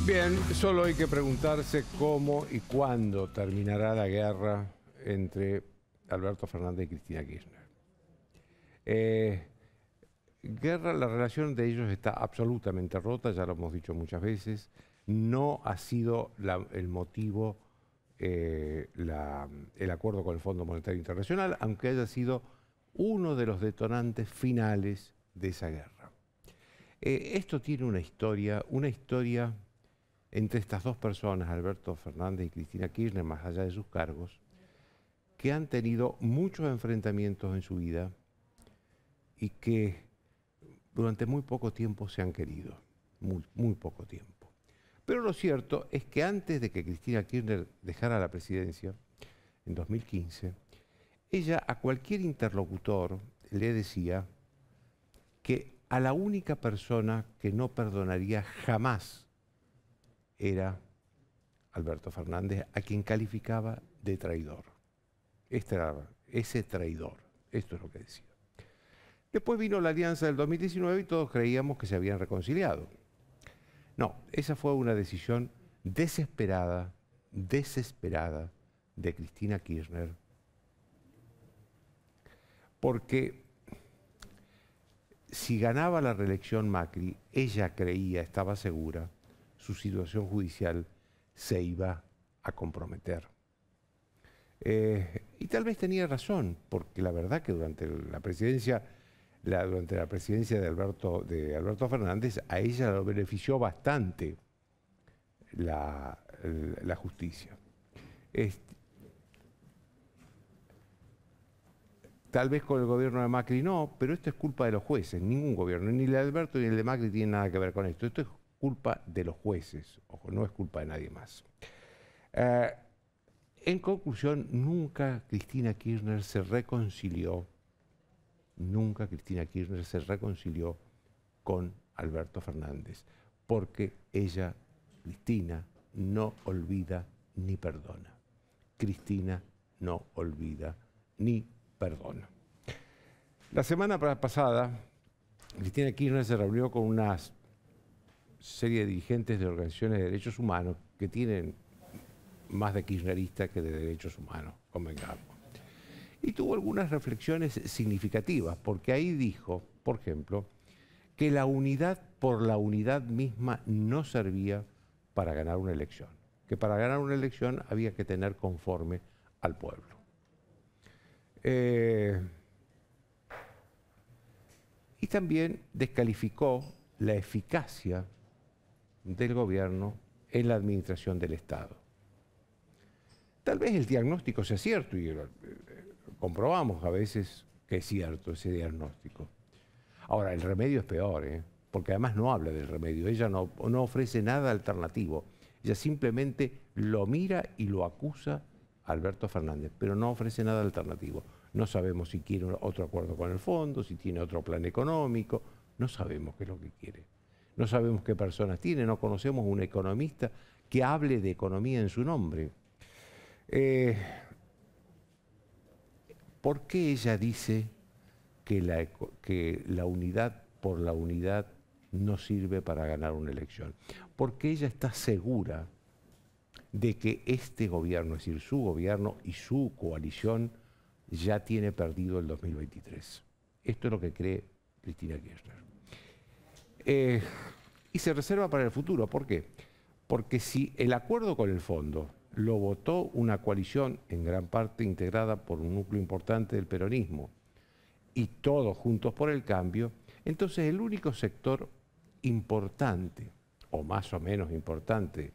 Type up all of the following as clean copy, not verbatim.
Bien, solo hay que preguntarse cómo y cuándo terminará la guerra entre Alberto Fernández y Cristina Kirchner. La relación de ellos está absolutamente rota, ya lo hemos dicho muchas veces. No ha sido el motivo el acuerdo con el Fondo Monetario Internacional, aunque haya sido uno de los detonantes finales de esa guerra. Esto tiene una historia entre estas dos personas, Alberto Fernández y Cristina Kirchner, más allá de sus cargos, que han tenido muchos enfrentamientos en su vida y que durante muy poco tiempo se han querido, muy poco tiempo. Pero lo cierto es que antes de que Cristina Kirchner dejara la presidencia, en 2015, ella a cualquier interlocutor le decía que a la única persona que no perdonaría jamás era Alberto Fernández, a quien calificaba de traidor. Este era ese traidor, esto es lo que decía. Después vino la alianza del 2019 y todos creíamos que se habían reconciliado. No, esa fue una decisión desesperada de Cristina Kirchner, porque si ganaba la reelección Macri, ella creía, estaba segura, su situación judicial se iba a comprometer. Y tal vez tenía razón, porque la verdad que durante la presidencia de Alberto Fernández, a ella lo benefició bastante la justicia. Tal vez con el gobierno de Macri no, pero esto es culpa de los jueces. Ningún gobierno, ni el de Alberto ni el de Macri, tiene nada que ver con esto. Esto es culpa de los jueces, ojo, no es culpa de nadie más. En conclusión, nunca Cristina Kirchner se reconcilió con Alberto Fernández, porque ella, Cristina, no olvida ni perdona. Cristina no olvida ni perdona. La semana pasada, Cristina Kirchner se reunió con una serie de dirigentes de organizaciones de derechos humanos que tienen más de kirchnerista que de derechos humanos, convengamos. Y tuvo algunas reflexiones significativas, porque ahí dijo, por ejemplo, que la unidad por la unidad misma no servía para ganar una elección, que para ganar una elección había que tener conforme al pueblo. Y también descalificó la eficacia del gobierno en la administración del Estado. Tal vez el diagnóstico sea cierto, y comprobamos a veces que es cierto ese diagnóstico. Ahora, el remedio es peor, porque además no habla del remedio, ella no ofrece nada alternativo. Ella simplemente lo mira y lo acusa a Alberto Fernández, pero no ofrece nada alternativo. No sabemos si quiere otro acuerdo con el fondo, si tiene otro plan económico, no sabemos qué es lo que quiere. No sabemos qué personas tiene, no conocemos un economista que hable de economía en su nombre. ¿Por qué ella dice que la unidad por la unidad no sirve para ganar una elección? Porque ella está segura de que este gobierno, es decir, su gobierno y su coalición, ya tiene perdido el 2023. Esto es lo que cree Cristina Kirchner. Y se reserva para el futuro. ¿Por qué? Porque si el acuerdo con el fondo lo votó una coalición en gran parte integrada por un núcleo importante del peronismo y todos juntos por el cambio, entonces el único sector importante, o más o menos importante,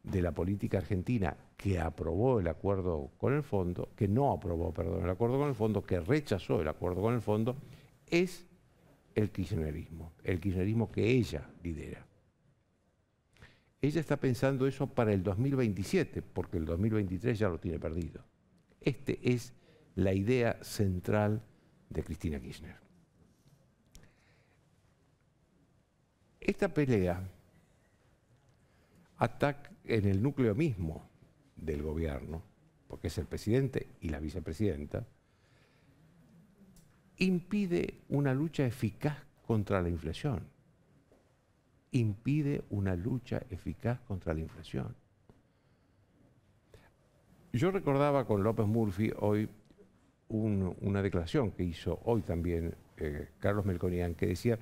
de la política argentina que aprobó el acuerdo con el fondo, que no aprobó, perdón, el acuerdo con el fondo, que rechazó el acuerdo con el fondo, es el kirchnerismo que ella lidera. Ella está pensando eso para el 2027, porque el 2023 ya lo tiene perdido. Esta es la idea central de Cristina Kirchner. Esta pelea ataca en el núcleo mismo del gobierno, porque es el presidente y la vicepresidenta, impide una lucha eficaz contra la inflación. impide una lucha eficaz contra la inflación. Yo recordaba con López Murphy hoy una declaración que hizo hoy también Carlos Melconian, que decía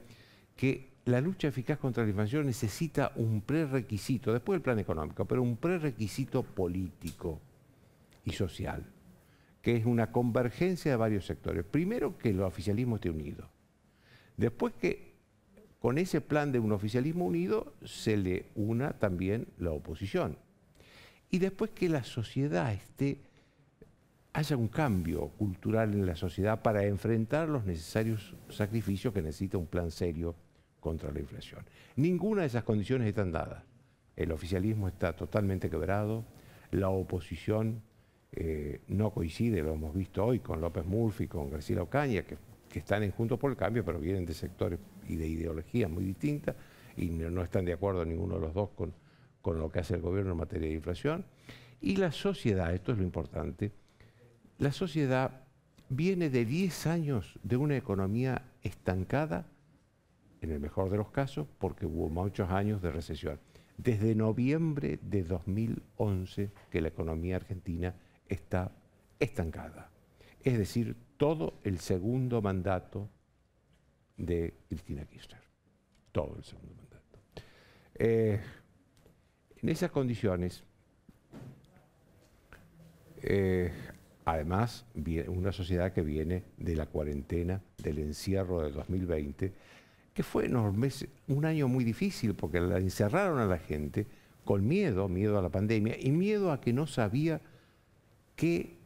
que la lucha eficaz contra la inflación necesita un prerequisito, después del plan económico, pero un prerequisito político y social, que es una convergencia de varios sectores. Primero, que el oficialismo esté unido. Después, que con ese plan de un oficialismo unido se le una también la oposición. Y después, que la sociedad haya un cambio cultural en la sociedad para enfrentar los necesarios sacrificios que necesita un plan serio contra la inflación. Ninguna de esas condiciones están dadas. El oficialismo está totalmente quebrado, la oposición no coincide, lo hemos visto hoy con López Murphy, con Graciela Ocaña, que están en Juntos por el Cambio, pero vienen de sectores y de ideologías muy distintas y no están de acuerdo ninguno de los dos con lo que hace el gobierno en materia de inflación. Y la sociedad, esto es lo importante, la sociedad viene de 10 años de una economía estancada, en el mejor de los casos, porque hubo muchos años de recesión. Desde noviembre de 2011 que la economía argentina está estancada. Es decir, todo el segundo mandato de Cristina Kirchner. Todo el segundo mandato. En esas condiciones, además, una sociedad que viene de la cuarentena, del encierro de 2020, que fue un año muy difícil porque la encerraron a la gente con miedo a la pandemia y miedo a que no sabía qué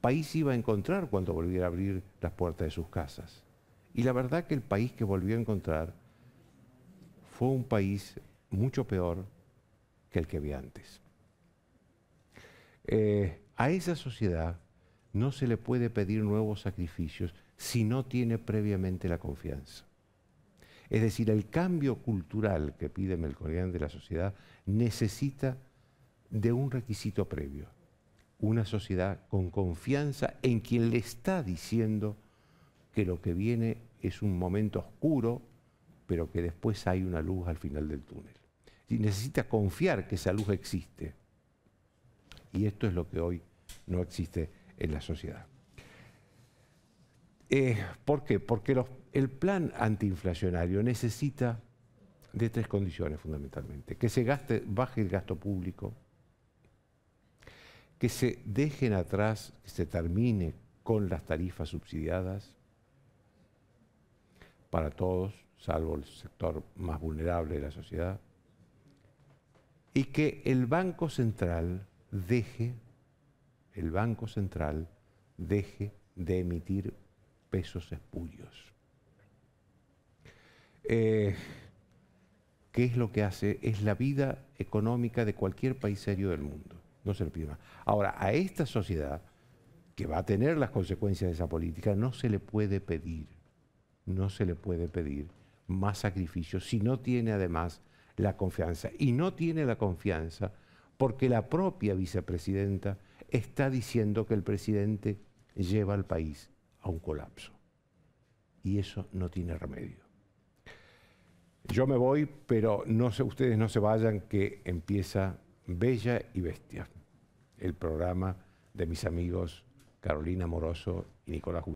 país iba a encontrar cuando volviera a abrir las puertas de sus casas. Y la verdad que el país que volvió a encontrar fue un país mucho peor que el que había antes. A esa sociedad no se le puede pedir nuevos sacrificios si no tiene previamente la confianza. Es decir, el cambio cultural que pide Melconian de la sociedad necesita de un requisito previo. Una sociedad con confianza en quien le está diciendo que lo que viene es un momento oscuro, pero que después hay una luz al final del túnel. Y necesita confiar que esa luz existe. Y esto es lo que hoy no existe en la sociedad. ¿Por qué? Porque el plan antiinflacionario necesita de 3 condiciones fundamentalmente. Que se baje el gasto público, que se dejen atrás, que se termine con las tarifas subsidiadas para todos, salvo el sector más vulnerable de la sociedad, y que el Banco Central deje de emitir pesos espurios. ¿Qué es lo que hace? Es la vida económica de cualquier país serio del mundo. No se le pide más. Ahora, a esta sociedad, que va a tener las consecuencias de esa política, no se le puede pedir más sacrificios si no tiene además la confianza. Y no tiene la confianza porque la propia vicepresidenta está diciendo que el presidente lleva al país a un colapso. Y eso no tiene remedio. Yo me voy, pero ustedes no se vayan, que empieza Bella y Bestia, el programa de mis amigos Carolina Moroso y Nicolás Gutiérrez.